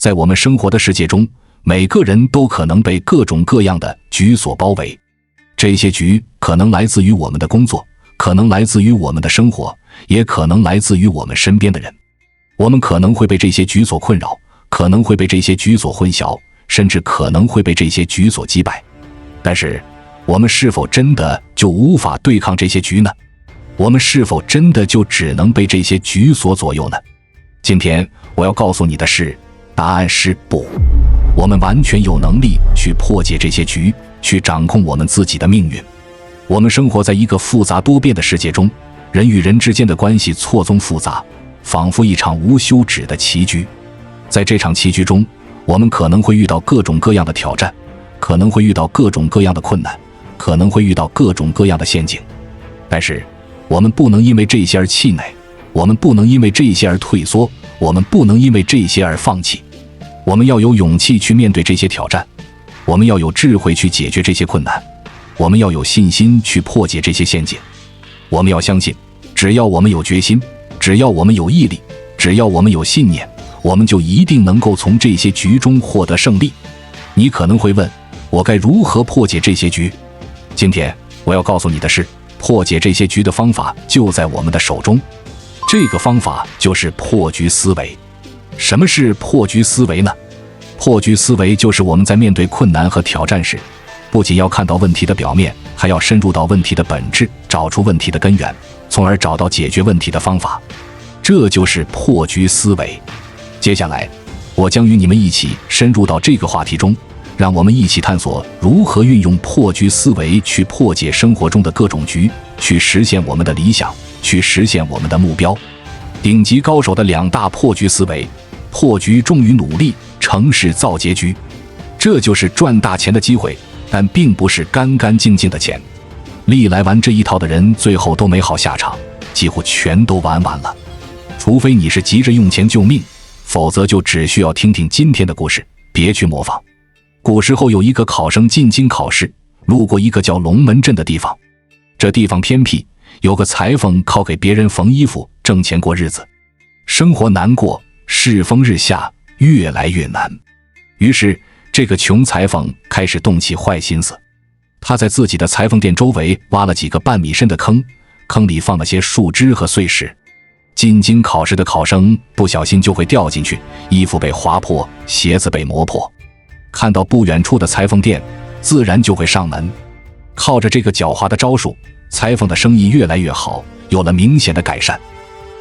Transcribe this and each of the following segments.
在我们生活的世界中，每个人都可能被各种各样的局所包围。这些局可能来自于我们的工作，可能来自于我们的生活，也可能来自于我们身边的人。我们可能会被这些局所困扰，可能会被这些局所混淆，甚至可能会被这些局所击败。但是，我们是否真的就无法对抗这些局呢？我们是否真的就只能被这些局所左右呢？今天我要告诉你的是，答案是不。我们完全有能力去破解这些局，去掌控我们自己的命运。我们生活在一个复杂多变的世界中，人与人之间的关系错综复杂，仿佛一场无休止的棋局。在这场棋局中，我们可能会遇到各种各样的挑战，可能会遇到各种各样的困难，可能会遇到各种各样的陷阱。但是，我们不能因为这些而气馁，我们不能因为这些而退缩，我们不能因为这些而放弃。我们要有勇气去面对这些挑战，我们要有智慧去解决这些困难，我们要有信心去破解这些陷阱。我们要相信，只要我们有决心，只要我们有毅力，只要我们有信念，我们就一定能够从这些局中获得胜利。你可能会问，我该如何破解这些局？今天我要告诉你的是，破解这些局的方法就在我们的手中。这个方法就是破局思维。什么是破局思维呢？破局思维就是我们在面对困难和挑战时，不仅要看到问题的表面，还要深入到问题的本质，找出问题的根源，从而找到解决问题的方法。这就是破局思维。接下来，我将与你们一起深入到这个话题中，让我们一起探索如何运用破局思维去破解生活中的各种局，去实现我们的理想，去实现我们的目标。顶级高手的2大破局思维：破局重于努力，成事造结局。这就是赚大钱的机会，但并不是干干净净的钱。历来玩这一套的人最后都没好下场，几乎全都玩完了。除非你是急着用钱救命，否则就只需要听听今天的故事，别去模仿。古时候有一个考生进京考试，路过一个叫龙门镇的地方。这地方偏僻，有个裁缝靠给别人缝衣服挣钱过日子，生活难过，世风日下，越来越难。于是这个穷裁缝开始动起坏心思。他在自己的裁缝店周围挖了几个半米深的坑，坑里放了些树枝和碎石。进京考试的考生不小心就会掉进去，衣服被划破，鞋子被磨破。看到不远处的裁缝店，自然就会上门。靠着这个狡猾的招数，裁缝的生意越来越好，有了明显的改善。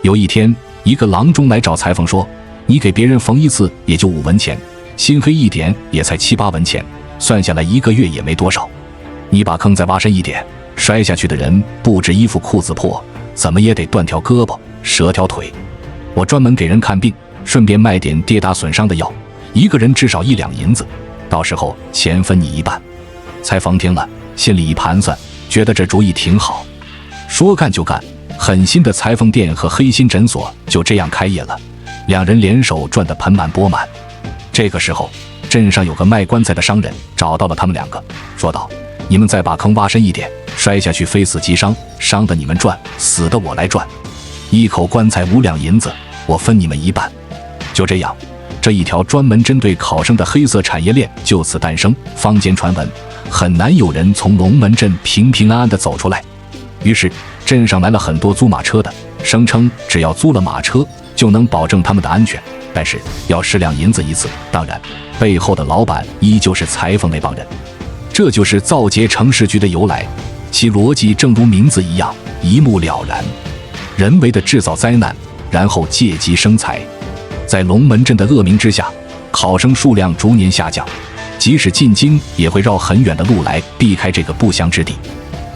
有一天，一个郎中来找裁缝说，你给别人缝一次也就5文钱，心黑一点也才7、8文钱，算下来1个月也没多少。你把坑再挖深一点，摔下去的人不止衣服裤子破，怎么也得断条胳膊折条腿。我专门给人看病，顺便卖点跌打损伤的药，1个人至少1两银子，到时候钱分你一半。裁缝听了，心里一盘算，觉得这主意挺好。说干就干，狠心的裁缝店和黑心诊所就这样开业了，2人联手赚得盆满钵满。这个时候，镇上有个卖棺材的商人找到了他们2个，说道，你们再把坑挖深一点，摔下去非死即伤，伤的你们赚，死的我来赚。一口棺材5两银子，我分你们一半。就这样，这一条专门针对考生的黑色产业链就此诞生。坊间传闻，很难有人从龙门镇平平安安地走出来。于是镇上来了很多租马车的，声称只要租了马车就能保证他们的安全，但是要10两银子一次。当然，背后的老板依旧是裁缝那帮人。这就是造劫成事局的由来，其逻辑正如名字一样，一目了然。人为的制造灾难，然后借机生财。在龙门镇的恶名之下，考生数量逐年下降，即使进京也会绕很远的路来避开这个不祥之地。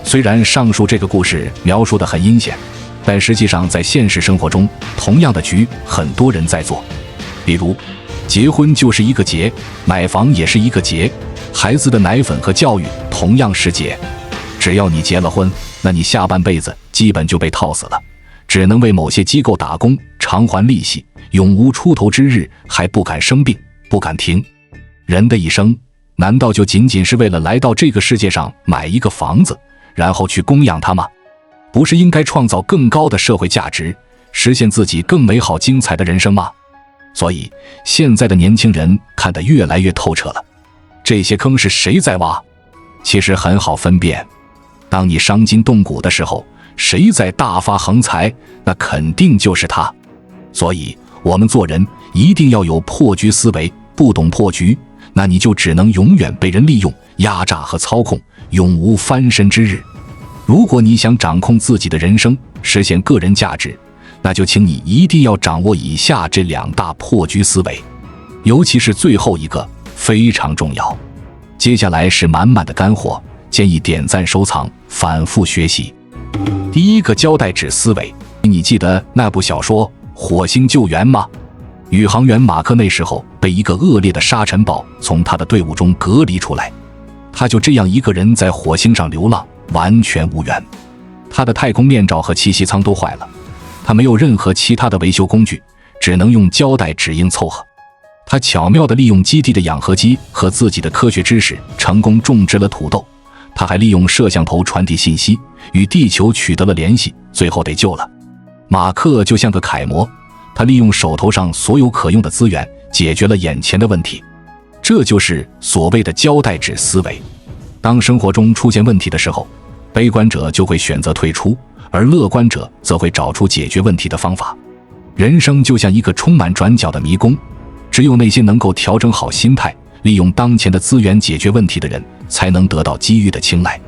虽然上述这个故事描述得很阴险，但实际上在现实生活中，同样的局很多人在做。比如，结婚就是一个劫，买房也是一个劫，孩子的奶粉和教育同样是劫。只要你结了婚，那你下半辈子基本就被套死了，只能为某些机构打工，偿还利息，永无出头之日，还不敢生病，不敢停。人的一生，难道就仅仅是为了来到这个世界上买一个房子，然后去供养它吗？不是应该创造更高的社会价值，实现自己更美好精彩的人生吗？所以现在的年轻人看得越来越透彻了。这些坑是谁在挖？其实很好分辨。当你伤筋动骨的时候，谁在大发横财，那肯定就是他。所以我们做人一定要有破局思维，不懂破局，那你就只能永远被人利用、压榨和操控，永无翻身之日。如果你想掌控自己的人生，实现个人价值，那就请你一定要掌握以下这2大破局思维，尤其是最后一个非常重要。接下来是满满的干货，建议点赞收藏，反复学习。第一个胶带纸思维，你记得那部小说《火星救援》吗？宇航员马克那时候被一个恶劣的沙尘暴从他的队伍中隔离出来，他就这样一个人在火星上流浪，完全无缘。他的太空面罩和气息舱都坏了，他没有任何其他的维修工具，只能用胶带纸硬凑合。他巧妙地利用基地的氧合机和自己的科学知识，成功种植了土豆。他还利用摄像头传递信息，与地球取得了联系，最后得救了。马克就像个楷模，他利用手头上所有可用的资源，解决了眼前的问题。这就是所谓的胶带纸思维。当生活中出现问题的时候，悲观者就会选择退出，而乐观者则会找出解决问题的方法。人生就像一个充满转角的迷宫，只有那些能够调整好心态，利用当前的资源解决问题的人，才能得到机遇的青睐。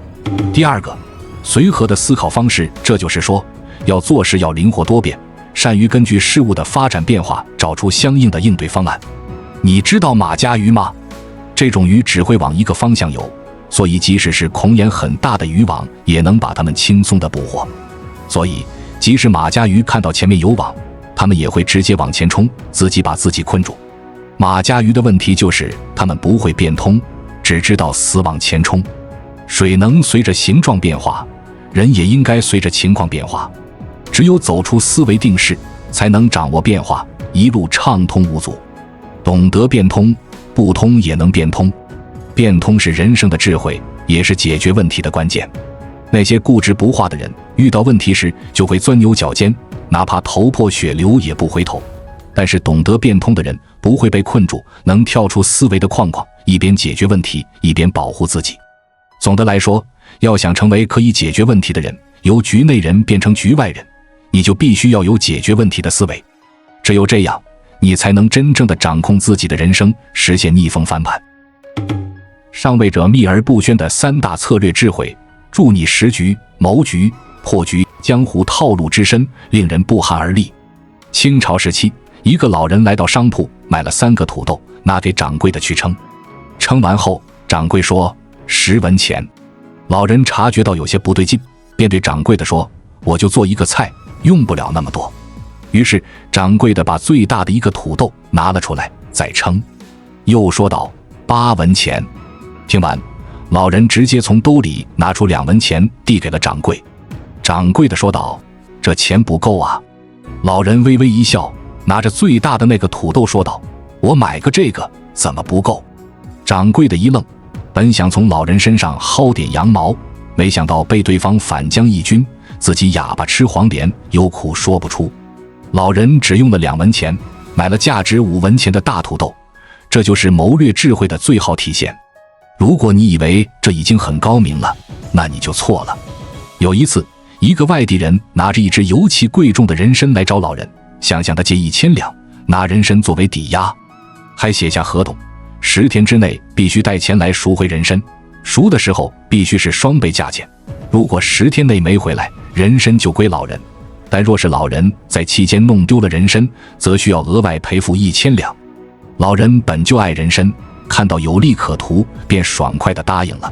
第二个，随和的思考方式，这就是说，要做事要灵活多变，善于根据事物的发展变化找出相应的应对方案。你知道马家鱼吗？这种鱼只会往一个方向游，所以即使是孔眼很大的渔网，也能把它们轻松地捕获。所以即使马家鱼看到前面有网，它们也会直接往前冲，自己把自己困住。马家鱼的问题就是它们不会变通，只知道死往前冲。水能随着形状变化，人也应该随着情况变化。只有走出思维定式，才能掌握变化，一路畅通无阻。懂得变通，不通也能变通。变通是人生的智慧，也是解决问题的关键。那些固执不化的人，遇到问题时就会钻牛角尖，哪怕头破血流也不回头。但是懂得变通的人不会被困住，能跳出思维的框框，一边解决问题，一边保护自己。总的来说，要想成为可以解决问题的人，由局内人变成局外人，你就必须要有解决问题的思维。只有这样，你才能真正的掌控自己的人生，实现逆风翻盘。上位者秘而不宣的3大策略智慧，助你识局、谋局、破局。江湖套路之深，令人不寒而栗。清朝时期，一个老人来到商铺，买了3个土豆，拿给掌柜的去称。称完后，掌柜说10文钱。老人察觉到有些不对劲，便对掌柜的说：“我就做一个菜，用不了那么多。”于是掌柜的把最大的一个土豆拿了出来，再称，又说道：“8文钱。”听完，老人直接从兜里拿出2文钱递给了掌柜。掌柜的说道：“这钱不够啊。”老人微微一笑，拿着最大的那个土豆说道：“我买个这个怎么不够？”掌柜的一愣，本想从老人身上薅点羊毛，没想到被对方反将一军，自己哑巴吃黄连，有苦说不出。老人只用了2文钱，买了价值5文钱的大土豆，这就是谋略智慧的最好体现。如果你以为这已经很高明了，那你就错了。有一次，一个外地人拿着一只尤其贵重的人参来找老人，想向他借1000两，拿人参作为抵押，还写下合同，10天之内必须带钱来赎回人参，赎的时候必须是双倍价钱。如果10天内没回来，人参就归老人，但若是老人在期间弄丢了人参，则需要额外赔付1000两。老人本就爱人参，看到有利可图，便爽快地答应了，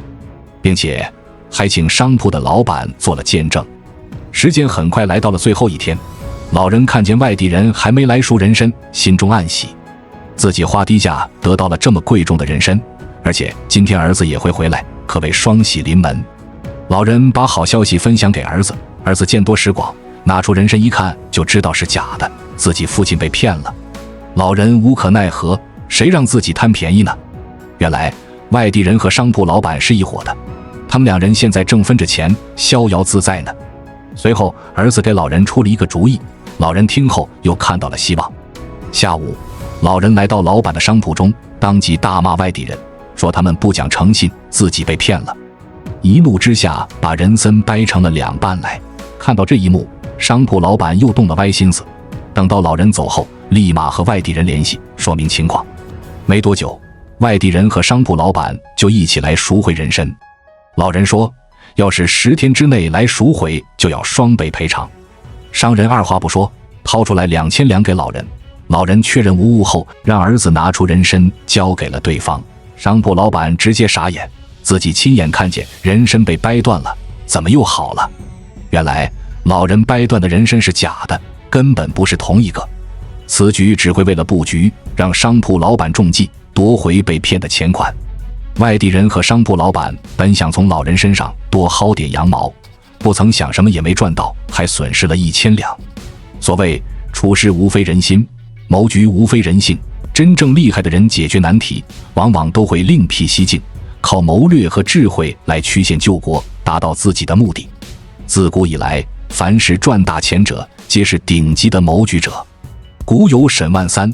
并且还请商铺的老板做了见证。时间很快来到了最后一天，老人看见外地人还没来赎人参，心中暗喜，自己花低价得到了这么贵重的人参，而且今天儿子也会回来，可谓双喜临门。老人把好消息分享给儿子，儿子见多识广，拿出人参一看就知道是假的，自己父亲被骗了。老人无可奈何，谁让自己贪便宜呢？原来外地人和商铺老板是一伙的，他们2人现在正分着钱，逍遥自在呢。随后儿子给老人出了一个主意，老人听后又看到了希望。下午老人来到老板的商铺中，当即大骂外地人，说他们不讲诚信，自己被骗了。一怒之下，把人参掰成了2半来。看到这一幕，商铺老板又动了歪心思。等到老人走后，立马和外地人联系，说明情况。没多久，外地人和商铺老板就一起来赎回人参。老人说，要是10天之内来赎回，就要双倍赔偿。商人二话不说，掏出来2000两给老人。老人确认无误后，让儿子拿出人参交给了对方。商铺老板直接傻眼，自己亲眼看见人参被掰断了，怎么又好了？原来老人掰断的人参是假的，根本不是同一个。此举只会为了布局，让商铺老板中计，夺回被骗的钱款。外地人和商铺老板本想从老人身上多薅点羊毛，不曾想什么也没赚到，还损失了1000两。所谓处事无非人心，谋局无非人性，真正厉害的人解决难题，往往都会另辟蹊径，靠谋略和智慧来曲线救国，达到自己的目的。自古以来，凡是赚大钱者，皆是顶级的谋局者。古有沈万三，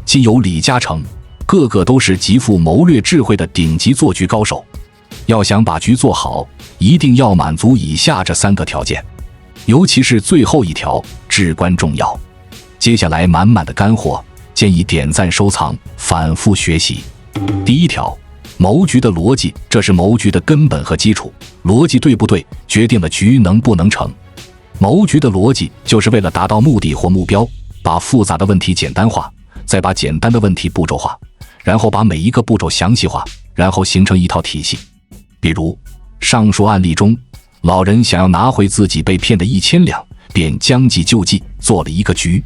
今有李嘉诚，个个都是极富谋略智慧的顶级做局高手。要想把局做好，一定要满足以下这3个条件，尤其是最后一条至关重要。接下来满满的干货，建议点赞收藏，反复学习。第一条，谋局的逻辑，这是谋局的根本和基础，逻辑对不对，决定了局能不能成。谋局的逻辑就是为了达到目的或目标，把复杂的问题简单化，再把简单的问题步骤化，然后把每一个步骤详细化，然后形成一套体系。比如上述案例中，老人想要拿回自己被骗的1000两，便将计就计，做了一个局。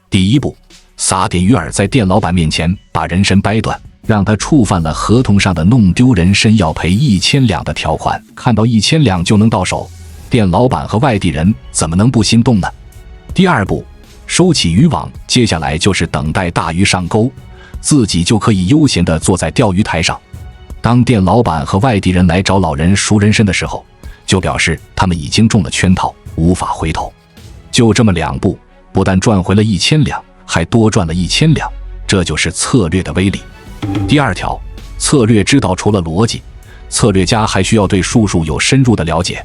第一步，撒点鱼饵在店老板面前把人参掰断，让他触犯了合同上的弄丢人参要赔1000两的条款。看到1000两就能到手，店老板和外地人怎么能不心动呢？第二步，收起渔网，接下来就是等待大鱼上钩，自己就可以悠闲地坐在钓鱼台上。当店老板和外地人来找老人赎人参的时候，就表示他们已经中了圈套，无法回头。就这么2步，不但赚回了1000两，还多赚了1000两，这就是策略的威力。第二条，策略之道除了逻辑，策略家还需要对术数有深入的了解。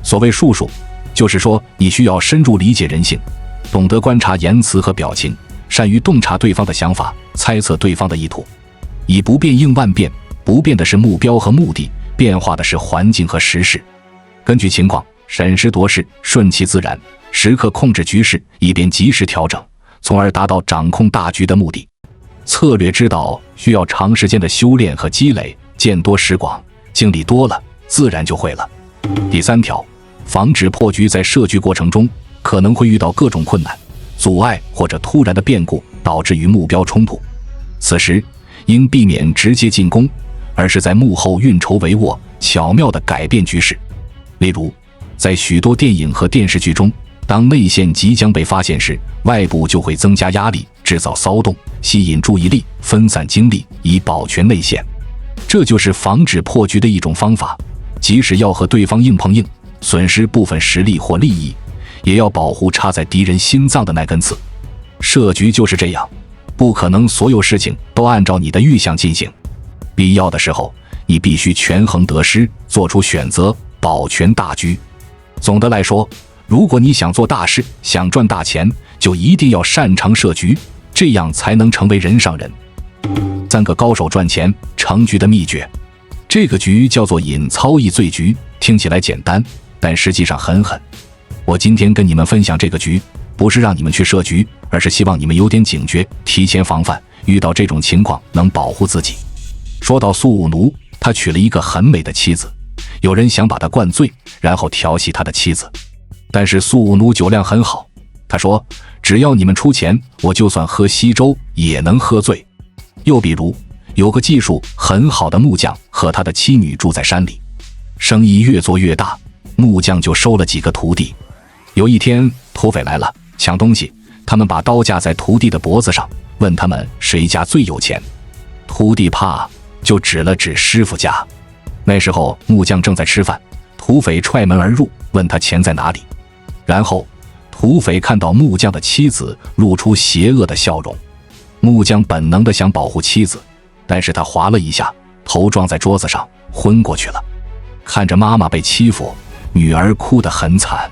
所谓术数，就是说你需要深入理解人性，懂得观察言辞和表情，善于洞察对方的想法，猜测对方的意图。以不变应万变，不变的是目标和目的，变化的是环境和时势。根据情况审时度势，顺其自然，时刻控制局势，以便及时调整，从而达到掌控大局的目的。策略之道需要长时间的修炼和积累，见多识广，经历多了，自然就会了。第3条，防止破局。在设局过程中，可能会遇到各种困难、阻碍或者突然的变故，导致与目标冲突。此时应避免直接进攻，而是在幕后运筹帷幄，巧妙地改变局势。例如，在许多电影和电视剧中，当内线即将被发现时，外部就会增加压力，制造骚动，吸引注意力，分散精力，以保全内线。这就是防止破局的一种方法。即使要和对方硬碰硬，损失部分实力或利益，也要保护插在敌人心脏的那根刺。设局就是这样，不可能所有事情都按照你的预想进行。必要的时候，你必须权衡得失，做出选择，保全大局。总的来说，如果你想做大事，想赚大钱，就一定要擅长设局，这样才能成为人上人。3个高手赚钱成局的秘诀。这个局叫做引操易醉局，听起来简单，但实际上很狠。我今天跟你们分享这个局，不是让你们去设局，而是希望你们有点警觉，提前防范，遇到这种情况能保护自己。说到苏武奴，他娶了一个很美的妻子，有人想把他灌醉，然后调戏他的妻子。但是苏武奴酒量很好，他说只要你们出钱，我就算喝稀粥也能喝醉。又比如有个技术很好的木匠和他的妻女住在山里，生意越做越大，木匠就收了几个徒弟。有一天土匪来了，抢东西，他们把刀架在徒弟的脖子上，问他们谁家最有钱。徒弟怕，就指了指师傅家。那时候木匠正在吃饭，土匪踹门而入，问他钱在哪里。然后土匪看到木匠的妻子露出邪恶的笑容，木匠本能地想保护妻子，但是他滑了一下，头撞在桌子上，昏过去了。看着妈妈被欺负，女儿哭得很惨。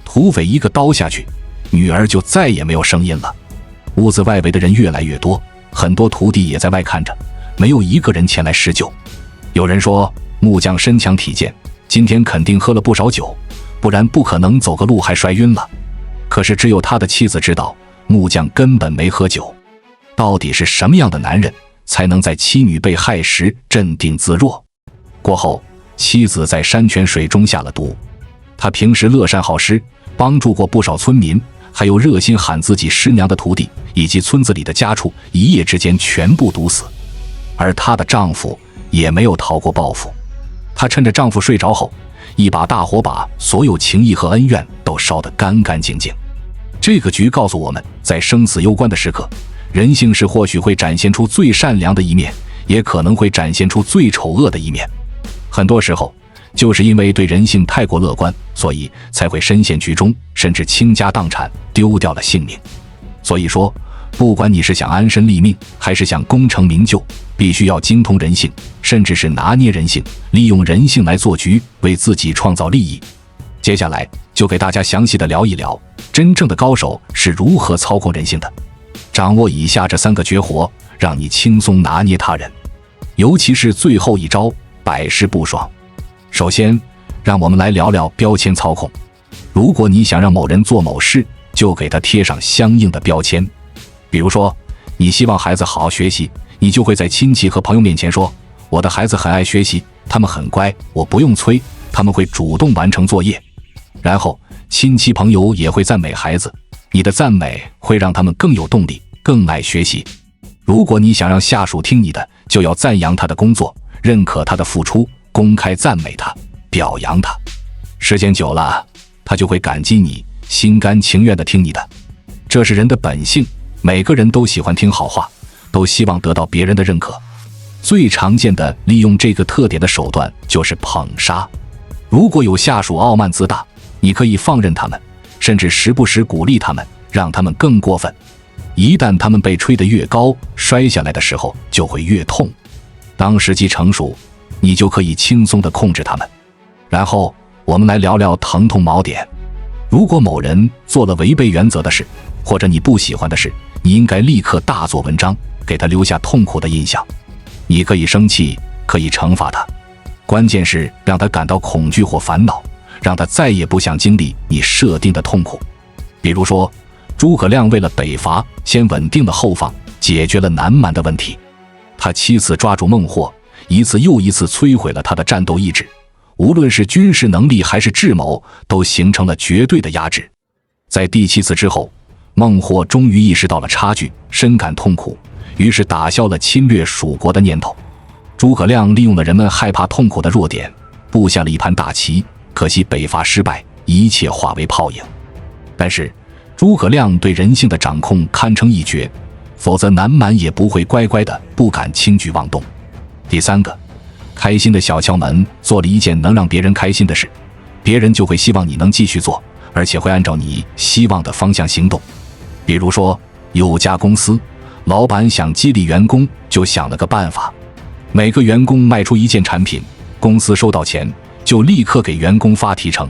土匪一个刀下去，女儿就再也没有声音了。屋子外围的人越来越多，很多徒弟也在外看着，没有一个人前来施救。有人说，木匠身强体健，今天肯定喝了不少酒，不然不可能走个路还摔晕了。可是只有他的妻子知道，木匠根本没喝酒。到底是什么样的男人才能在妻女被害时镇定自若？过后，妻子在山泉水中下了毒。他平时乐善好施，帮助过不少村民，还有热心喊自己师娘的徒弟，以及村子里的家畜，一夜之间全部毒死。而她的丈夫也没有逃过报复。她趁着丈夫睡着后，一把大火把所有情谊和恩怨都烧得干干净净。这个局告诉我们，在生死攸关的时刻，人性是或许会展现出最善良的一面，也可能会展现出最丑恶的一面。很多时候，就是因为对人性太过乐观，所以才会深陷局中，甚至倾家荡产，丢掉了性命。所以说，不管你是想安身立命，还是想功成名就，必须要精通人性，甚至是拿捏人性，利用人性来做局，为自己创造利益。接下来就给大家详细的聊一聊，真正的高手是如何操控人性的。掌握以下这3个绝活，让你轻松拿捏他人，尤其是最后一招，百试不爽。首先，让我们来聊聊标签操控。如果你想让某人做某事，就给他贴上相应的标签。比如说，你希望孩子好好学习，你就会在亲戚和朋友面前说，我的孩子很爱学习，他们很乖，我不用催，他们会主动完成作业。然后，亲戚朋友也会赞美孩子，你的赞美会让他们更有动力，更爱学习。如果你想让下属听你的，就要赞扬他的工作，认可他的付出，公开赞美他，表扬他。时间久了，他就会感激你，心甘情愿地听你的。这是人的本性，每个人都喜欢听好话，都希望得到别人的认可。最常见的利用这个特点的手段就是捧杀。如果有下属傲慢自大，你可以放任他们，甚至时不时鼓励他们，让他们更过分。一旦他们被吹得越高，摔下来的时候就会越痛。当时机成熟，你就可以轻松地控制他们。然后我们来聊聊疼痛锚点。如果某人做了违背原则的事，或者你不喜欢的事，你应该立刻大做文章，给他留下痛苦的印象。你可以生气，可以惩罚他，关键是让他感到恐惧或烦恼，让他再也不想经历你设定的痛苦。比如说，诸葛亮为了北伐，先稳定了后方，解决了南蛮的问题。他7次抓住孟获，一次又一次摧毁了他的战斗意志，无论是军事能力还是智谋，都形成了绝对的压制。在第7次之后，孟获终于意识到了差距，深感痛苦，于是打消了侵略蜀国的念头。诸葛亮利用了人们害怕痛苦的弱点，布下了一盘大棋，可惜北伐失败，一切化为泡影。但是诸葛亮对人性的掌控堪称一绝，否则南蛮也不会乖乖的不敢轻举妄动。第3个，开心的小窍门，做了一件能让别人开心的事，别人就会希望你能继续做，而且会按照你希望的方向行动。比如说，有家公司，老板想激励员工，就想了个办法，每个员工卖出一件产品，公司收到钱就立刻给员工发提成。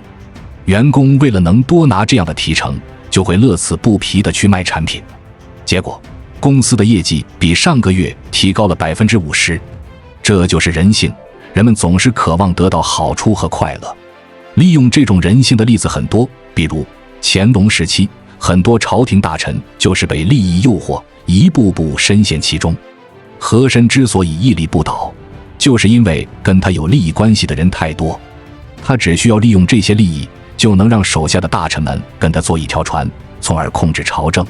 员工为了能多拿这样的提成，就会乐此不疲地去卖产品。结果，公司的业绩比上个月提高了50%。这就是人性，人们总是渴望得到好处和快乐。利用这种人性的例子很多，比如乾隆时期，很多朝廷大臣就是被利益诱惑，一步步深陷其中。和珅之所以屹立不倒，就是因为跟他有利益关系的人太多，他只需要利用这些利益，就能让手下的大臣们跟他坐一条船，从而控制朝政。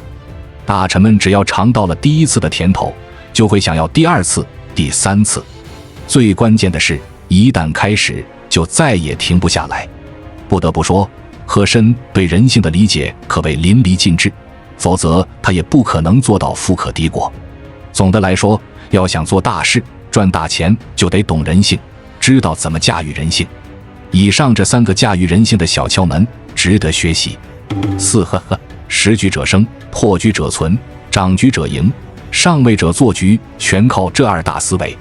大臣们只要尝到了第1次的甜头，就会想要第2次、第3次。最关键的是，一旦开始，就再也停不下来。不得不说，和珅对人性的理解可谓淋漓尽致，否则他也不可能做到富可敌国。总的来说，要想做大事、赚大钱，就得懂人性，知道怎么驾驭人性。以上这3个驾驭人性的小窍门值得学习。4. 时局者生，破局者存，长局者赢。上位者做局全靠这2大思维。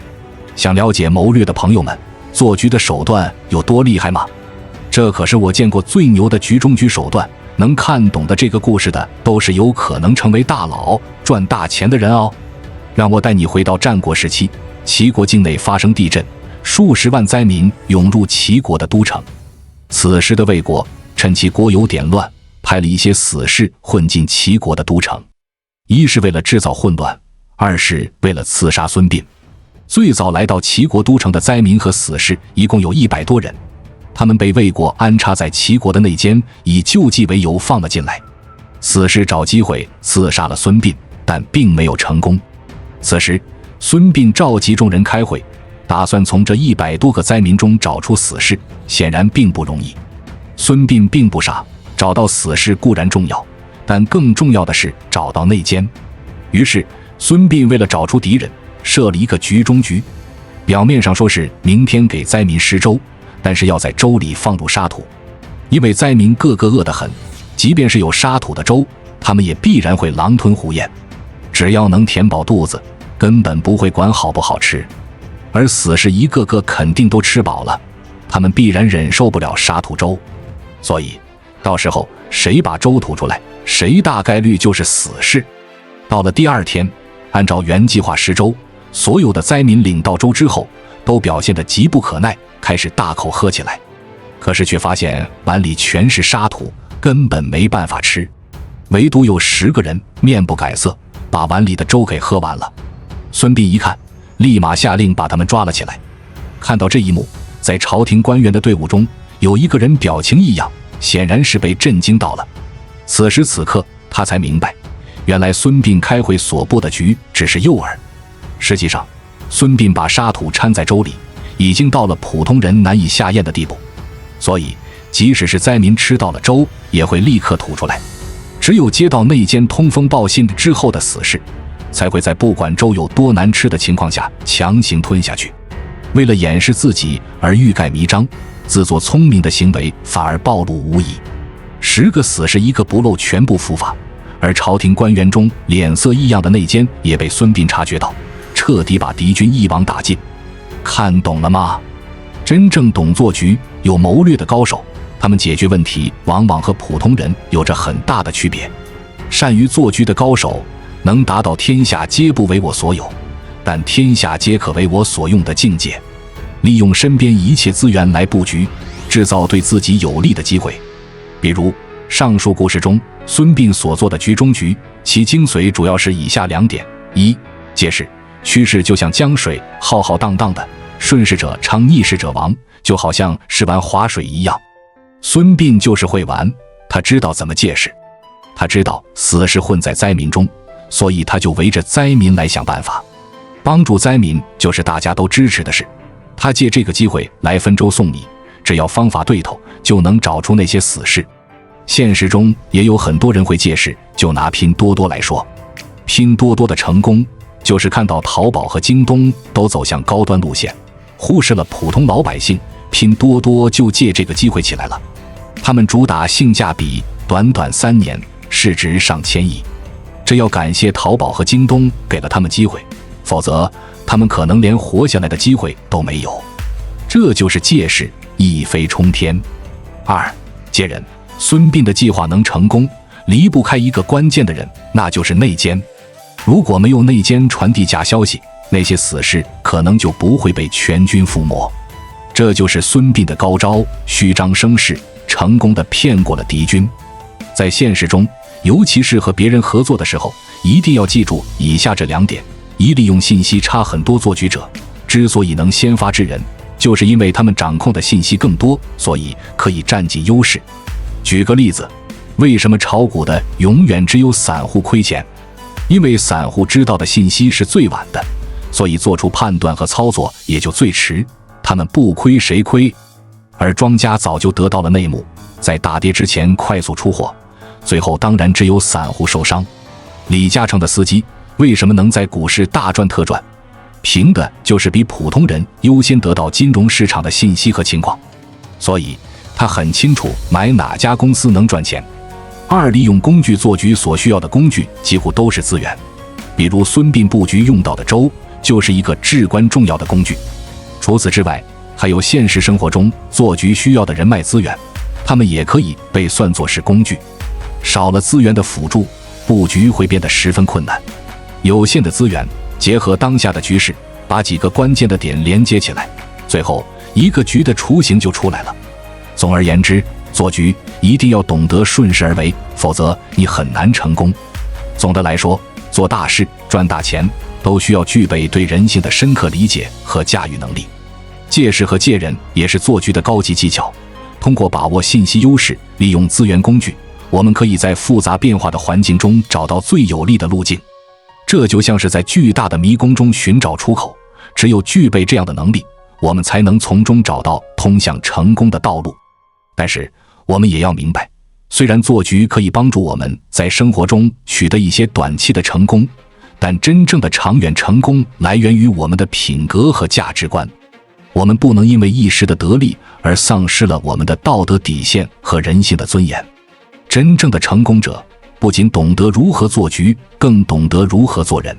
想了解谋略的朋友们，做局的手段有多厉害吗？这可是我见过最牛的局中局手段，能看懂的这个故事的都是有可能成为大佬赚大钱的人哦。让我带你回到战国时期，齐国境内发生地震，数十万灾民涌入齐国的都城。此时的魏国趁其国有点乱，派了一些死士混进齐国的都城，一是为了制造混乱，二是为了刺杀孙膑。最早来到齐国都城的灾民和死士一共有100多人，他们被魏国安插在齐国的内奸，以救济为由放了进来。死士找机会刺杀了孙膑，但并没有成功。此时孙膑召集众人开会，打算从这100多个灾民中找出死士，显然并不容易。孙膑并不傻，找到死士固然重要，但更重要的是找到内奸。于是孙膑为了找出敌人，设了一个局中局。表面上说是明天给灾民施粥，但是要在粥里放入沙土，因为灾民个个饿得很，即便是有沙土的粥，他们也必然会狼吞虎咽。只要能填饱肚子，根本不会管好不好吃。而死士一个个肯定都吃饱了，他们必然忍受不了沙土粥，所以到时候谁把粥吐出来，谁大概率就是死士。到了第2天，按照原计划施粥，所有的灾民领到粥之后，都表现得急不可耐，开始大口喝起来。可是却发现碗里全是沙土，根本没办法吃。唯独有10个人面不改色，把碗里的粥给喝完了。孙膑一看，立马下令把他们抓了起来。看到这一幕，在朝廷官员的队伍中，有一个人表情异样，显然是被震惊到了。此时此刻，他才明白，原来孙膑开会所布的局只是诱饵。实际上，孙膑把沙土掺在粥里，已经到了普通人难以下咽的地步，所以即使是灾民吃到了粥，也会立刻吐出来。只有接到内奸通风报信之后的死士，才会在不管粥有多难吃的情况下强行吞下去。为了掩饰自己而欲盖弥彰，自作聪明的行为反而暴露无遗。10个死士一个不漏全部伏法，而朝廷官员中脸色异样的内奸也被孙膑察觉到，彻底把敌军一网打尽。看懂了吗？真正懂做局、有谋略的高手，他们解决问题往往和普通人有着很大的区别。善于做局的高手能达到天下皆不为我所有，但天下皆可为我所用的境界，利用身边一切资源来布局，制造对自己有利的机会。比如上述故事中孙膑所做的局中局，其精髓主要是以下2点：一、借势，趋势就像江水，浩浩荡荡的，顺势者昌，逆势者亡，就好像是玩划水一样。孙膑就是会玩，他知道怎么借势，他知道死士混在灾民中，所以他就围着灾民来想办法。帮助灾民就是大家都支持的事，他借这个机会来分粥送米，只要方法对头，就能找出那些死士。现实中也有很多人会借势，就拿拼多多来说，拼多多的成功就是看到淘宝和京东都走向高端路线，忽视了普通老百姓，拼多多就借这个机会起来了。他们主打性价比，短短3年市值上千亿，这要感谢淘宝和京东给了他们机会，否则他们可能连活下来的机会都没有。这就是借势，一飞冲天。2、借人。孙膑的计划能成功，离不开一个关键的人，那就是内奸。如果没有内奸传递假消息，那些死士可能就不会被全军覆没。这就是孙膑的高招，虚张声势，成功地骗过了敌军。在现实中，尤其是和别人合作的时候，一定要记住以下这2点：一、利用信息差很多做局者之所以能先发制人，就是因为他们掌控的信息更多，所以可以占尽优势。举个例子，为什么炒股的永远只有散户亏钱？因为散户知道的信息是最晚的，所以做出判断和操作也就最迟，他们不亏谁亏？而庄家早就得到了内幕，在大跌之前快速出货，最后当然只有散户受伤。李嘉诚的司机为什么能在股市大赚特赚？凭的就是比普通人优先得到金融市场的信息和情况，所以他很清楚买哪家公司能赚钱。2、利用工具做局所需要的工具几乎都是资源，比比如孙膑布局用到的舟，就是一个至关重要的工具。除此之外，还有现实生活中做局需要的人脉资源，它们也可以被算作是工具。少了资源的辅助，布局会变得十分困难。有限的资源结合当下的局势，把几个关键的点连接起来，最后一个局的雏形就出来了。总而言之，做局一定要懂得顺势而为，否则你很难成功。总的来说，做大事赚大钱都需要具备对人性的深刻理解和驾驭能力。借势和借人也是做局的高级技巧。通过把握信息优势，利用资源工具，我们可以在复杂变化的环境中找到最有利的路径。这就像是在巨大的迷宫中寻找出口，只有具备这样的能力，我们才能从中找到通向成功的道路。但是我们也要明白，虽然做局可以帮助我们在生活中取得一些短期的成功，但真正的长远成功来源于我们的品格和价值观。我们不能因为一时的得利而丧失了我们的道德底线和人性的尊严。真正的成功者不仅懂得如何做局，更懂得如何做人。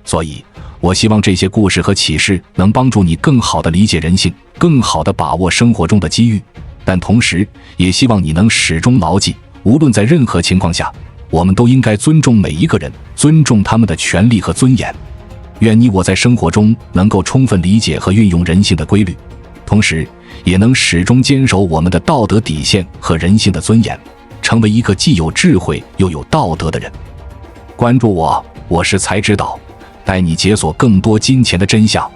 所以我希望这些故事和启示能帮助你更好地理解人性，更好地把握生活中的机遇，但同时也希望你能始终牢记，无论在任何情况下，我们都应该尊重每一个人，尊重他们的权利和尊严。愿你我在生活中能够充分理解和运用人性的规律，同时也能始终坚守我们的道德底线和人性的尊严，成为一个既有智慧又有道德的人。关注我，我是才知道，带你解锁更多金钱的真相。